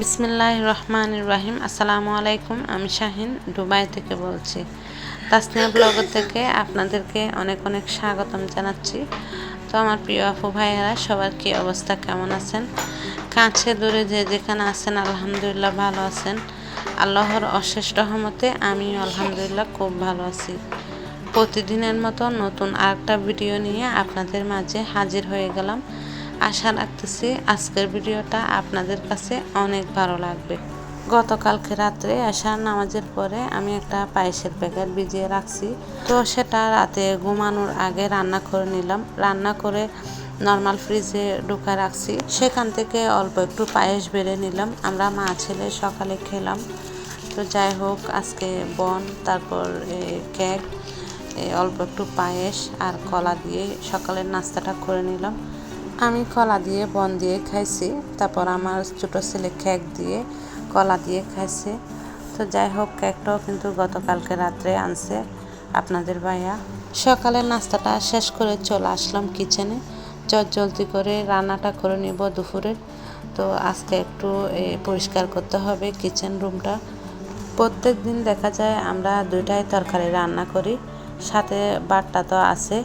বিসমিল্লাহির রহমানির রহিম। আসসালামু আলাইকুম। আমি শাহিন দুবাই থেকে বলছি। তাসনিয়া ব্লগ থেকে আপনাদেরকে অনেক অনেক স্বাগতম জানাচ্ছি। তো আমার প্রিয় আপু ভাইয়েরা, সবার কি অবস্থা, কেমন আছেন? কাছে দূরে যে যেখানে আছেন আলহামদুলিল্লাহ ভালো আছেন। আল্লাহর অশেষ রহমতে আমিও আলহামদুলিল্লাহ খুব ভালো আছি। প্রতিদিনের মতো নতুন আরেকটা ভিডিও নিয়ে আপনাদের মাঝে হাজির হয়ে গেলাম। আশা রাখতেছি আজকের ভিডিওটা আপনাদের কাছে অনেক ভালো লাগবে। গতকালকে রাত্রে আশার নামাজের পরে আমি একটা পায়েসের প্যাকেট ভিজিয়ে রাখছি, তো সেটা রাতে ঘুমানোর আগে রান্না করে নিলাম। রান্না করে নর্মাল ফ্রিজে ঢুকা রাখছি, সেখান থেকে অল্প একটু পায়েস বেড়ে নিলাম। আমরা মা ছেলে সকালে খেলাম। তো যাই হোক, আজকে বন, তারপর কেক, অল্প একটু পায়েস আর কলা দিয়ে সকালের নাস্তাটা করে নিলাম। আমি কলা দিয়ে বন দিয়ে খাইছি, তারপর আমার ছোটো ছেলে কেক দিয়ে কলা দিয়ে খাইছে। তো যাই হোক, কেকটাও কিন্তু গতকালকে রাত্রে আনছে আপনাদের ভাইয়া। সকালের নাস্তাটা শেষ করে চলে আসলাম কিচেনে। জলদি করে রান্নাটা করে নিব দুপুরের। তো আজকে একটু পরিষ্কার করতে হবে কিচেন রুমটা। প্রত্যেক দিন দেখা যায় আমরা দুইটাই তরকারি রান্না করি, সাথে বাটটা তো আছে।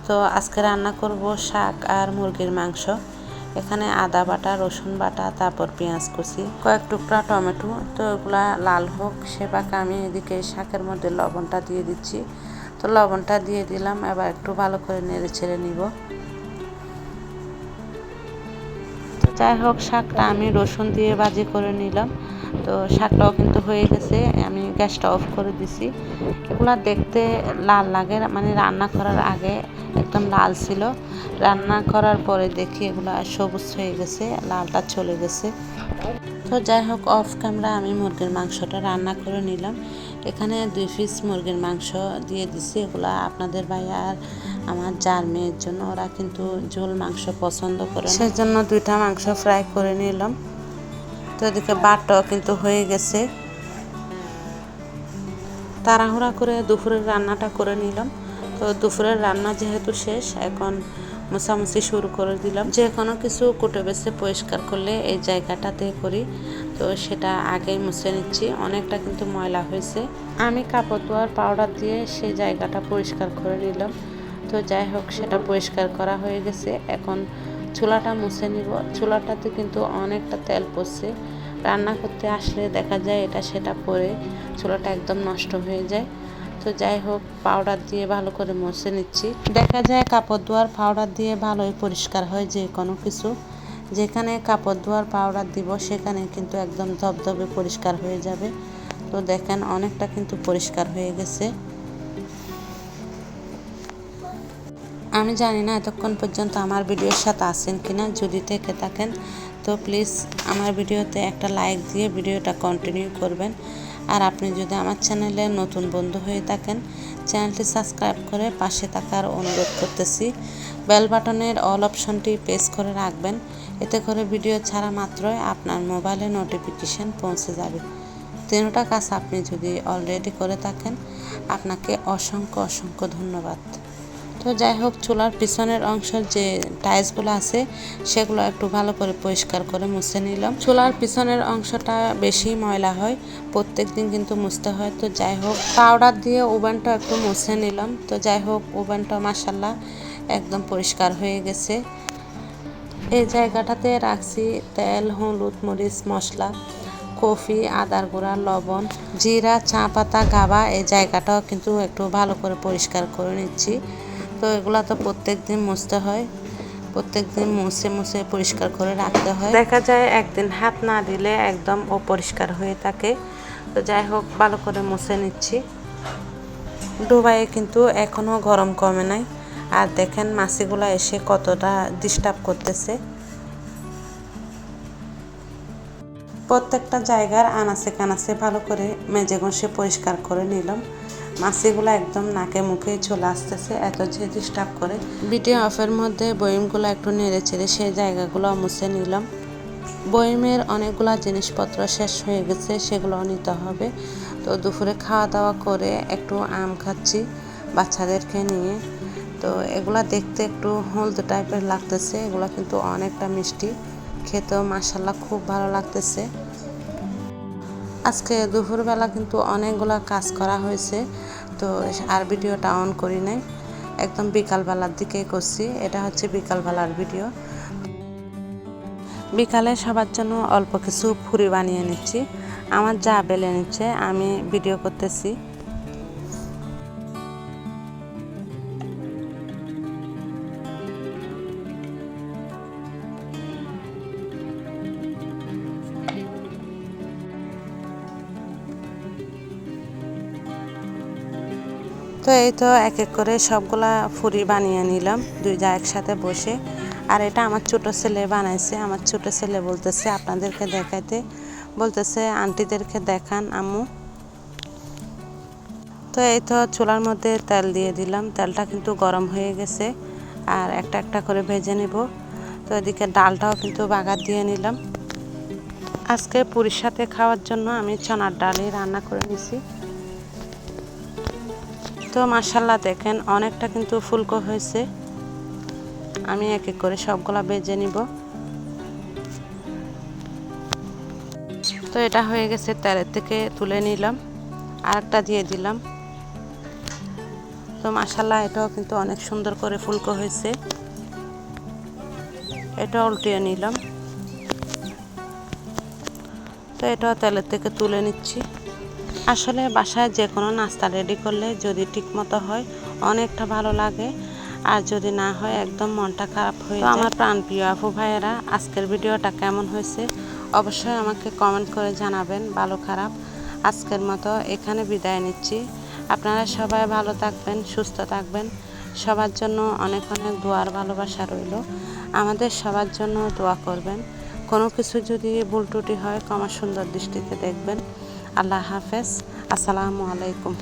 তো আজকে রান্না করব শাক আর মুরগির মাংস। এখানে আদা বাটা, রসুন বাটা, তারপর পেঁয়াজ কুচি, কয়েক টুকরা টমেটো। তো এগুলা লাল হোক সে পাকে আমি এদিকে শাকের মধ্যে লবণটা দিয়ে দিচ্ছি। তো লবণটা দিয়ে দিলাম, এবার একটু ভালো করে নেড়ে ছেড়ে নিব। তো যাই হোক, শাকটা আমি রসুন দিয়ে ভাজি করে নিলাম। তো শাকটাও কিন্তু হয়ে গেছে, আমি গ্যাসটা অফ করে দিছি। এগুলা দেখতে লাল লাগে, মানে রান্না করার আগে একদম লাল ছিল, রান্না করার পরে দেখি এগুলা সবুজ হয়ে গেছে, লালটা চলে গেছে। তো যাই হোক, অফ ক্যামেরা আমি মুরগির মাংসটা রান্না করে নিলাম। এখানে 2 পিস মুরগির মাংস দিয়ে দিছি। এগুলা আপনাদের ভাইয়া আর আমার যার মেয়ের জন্য, ওরা কিন্তু ঝোল মাংস পছন্দ করে, সেজন্য 2টা মাংস ফ্রাই করে নিলাম। তো এদিকে বাটটাও কিন্তু হয়ে গেছে। তাড়াহুড়া করে দুপুরের রান্নাটা করে নিলাম। তো দুপুরের রান্না যেহেতু শেষ, এখন মোছামুছি শুরু করে দিলাম। যে কোনো কিছু কুটে বেছে পরিষ্কার করলে এই জায়গাটাতে করি, তো সেটা আগেই মুছে নিচ্ছি। অনেকটা কিন্তু ময়লা হয়েছে। আমি কাপড় ধোয়ার পাউডার দিয়ে সেই জায়গাটা পরিষ্কার করে নিলাম। তো যাই হোক, সেটা পরিষ্কার করা হয়ে গেছে। এখন চুলাটা মুছে নিব। চুলাটাতে কিন্তু অনেকটা তেল পড়ছে। রান্না করতে আসলে দেখা যায় এটা সেটা পরে চুলাটা একদম নষ্ট হয়ে যায়। তো যাই হোক, পাউডার দিয়ে ভালো করে মুছে নিচ্ছি। দেখা যায় কাপড় ধোয়ার পাউডার দিয়ে ভালোই পরিষ্কার হয় যে কোনো কিছু। যেখানে কাপড় ধোয়ার পাউডার দিব সেখানে কিন্তু একদম ধবধবে পরিষ্কার হয়ে যাবে। তো দেখেন, অনেকটা কিন্তু পরিষ্কার হয়ে গেছে। আমি জানি না এতক্ষণ পর্যন্ত আমার ভিডিওর সাথে আছেন কিনা। যদি থেকে থাকেন তো প্লিজ আমার ভিডিওতে একটা লাইক দিয়ে ভিডিওটা কন্টিনিউ করবেন। আর আপনি যদি আমার চ্যানেলে নতুন বন্ধু হয়ে থাকেন, চ্যানেলটি সাবস্ক্রাইব করে পাশে থাকার অনুরোধ করতেছি। বেল বাটনের অল অপশনটি প্রেস করে রাখবেন, এতে করে ভিডিও ছাড়া মাত্রই আপনার মোবাইলে নোটিফিকেশান পৌঁছে যাবে। 3টা কাজ আপনি যদি অলরেডি করে থাকেন, আপনাকে অসংখ্য অসংখ্য ধন্যবাদ। তো যাই হোক, চুলার পিছনের অংশের যে টাইলসগুলো আছে সেগুলো একটু ভালো করে পরিষ্কার করে মুছে নিলাম। চুলার পিছনের অংশটা বেশি ময়লা হয়, প্রত্যেক দিন কিন্তু মুছতে হয়। তো যাই হোক, পাউডার দিয়ে ওভেনটা একটু মুছে নিলাম। তো যাই হোক, ওভেনটা মাশাআল্লাহ একদম পরিষ্কার হয়ে গেছে। এই জায়গাটাতে রাখছি তেল, হলুদ, মরিচ, মশলা, কফি, আদার গুঁড়া, লবণ, জিরা, চা পাতা, গাবা। এই জায়গাটাও কিন্তু একটু ভালো করে পরিষ্কার করে নিচ্ছি। তো এগুলা তো প্রত্যেক দিন মুছতে হয়, প্রত্যেক দিন মুছে মুছে পরিষ্কার করে রাখতে হয়। দেখা যায় একদিন হাত না দিলে একদম অপরিষ্কার হয়ে থাকে। তো যাই হোক, ভালো করে মুছে নিচ্ছি। দুবাইয়ে কিন্তু এখনও গরম কমে নাই। আর দেখেন মাছিগুলা এসে কতটা ডিস্টার্ব করতেছে। প্রত্যেকটা জায়গার আনাচে কানাচে ভালো করে মেজে ঘষে পরিষ্কার করে নিলাম। মাছিগুলো একদম নাকে মুখে চলে আসতেছে, এত যে ডিস্টার্ব করে। ভিডিও অফের মধ্যে বয়মগুলো একটু নেড়ে চেড়ে সেই জায়গাগুলো মুছে নিলাম। বয়মের অনেকগুলো জিনিসপত্র শেষ হয়ে গেছে, সেগুলোও নিতে হবে। তো দুপুরে খাওয়া দাওয়া করে একটু আম খাচ্ছি বাচ্চাদেরকে নিয়ে। তো এগুলা দেখতে একটু হলদে টাইপের লাগতেছে, এগুলো কিন্তু অনেকটা মিষ্টি, খেতেও মাশাআল্লাহ খুব ভালো লাগতেছে। আজকে দুপুরবেলা কিন্তু অনেকগুলো কাজ করা হয়েছে, তো আর ভিডিওটা অন করি নাই, একদম বিকালবেলার দিকেই করছি। এটা হচ্ছে বিকালবেলার ভিডিও। বিকালে সবার জন্য অল্প কিছু পুরি বানিয়ে নিচ্ছি। আমার যা বেলে নিচ্ছে, আমি ভিডিও করতেছি। তো এই তো এক এক করে সবগুলা পুরি বানিয়ে নিলাম দুই যা একসাথে বসে। আর এটা আমার ছোট ছেলে বানাইছে। আমার ছোট ছেলে বলতেছে আপনাদেরকে দেখাইতে, বলতেছে আন্টিদেরকে দেখান আম্মু। তো এই তো চুলার মধ্যে তেল দিয়ে দিলাম, তেলটা কিন্তু গরম হয়ে গেছে। আর একটা একটা করে ভেজে নেব। তো এদিকে ডালটাও কিন্তু বাগার দিয়ে নিলাম। আজকে পুরীর সাথে খাওয়ার জন্য আমি চনার ডালই রান্না করে নিছি। তো মাশাআল্লাহ দেখেন অনেকটা কিন্তু ফুলকো হয়েছে। আমি এক এক করে সবগুলা ভেজে নিব। তো এটা হয়ে গেছে, তেলের থেকে তুলে নিলাম, আরেকটা দিয়ে দিলাম। তো মাশাআল্লাহ এটাও কিন্তু অনেক সুন্দর করে ফুলকো হয়েছে। এটা উল্টিয়ে নিলাম। তো এটাও তেলের থেকে তুলে নিচ্ছি। আসলে বাসায় যে কোনো নাস্তা রেডি করলে যদি ঠিকমতো হয় অনেকটা ভালো লাগে, আর যদি না হয় একদম মনটা খারাপ হয়ে যায়। আমার প্রাণপ্রিয় আপু ভাইয়েরা, আজকের ভিডিওটা কেমন হয়েছে অবশ্যই আমাকে কমেন্ট করে জানাবেন, ভালো খারাপ। আজকের মতো এখানে বিদায় নিচ্ছি। আপনারা সবাই ভালো থাকবেন, সুস্থ থাকবেন। সবার জন্য অনেক অনেক দোয়ার ভালোবাসা রইল। আমাদের সবার জন্য দোয়া করবেন। কোনো কিছু যদি ভুল ত্রুটি হয় ক্ষমা সুন্দর দৃষ্টিতে দেখবেন। আল্লাহ হাফেজ। আসসালামু আলাইকুম।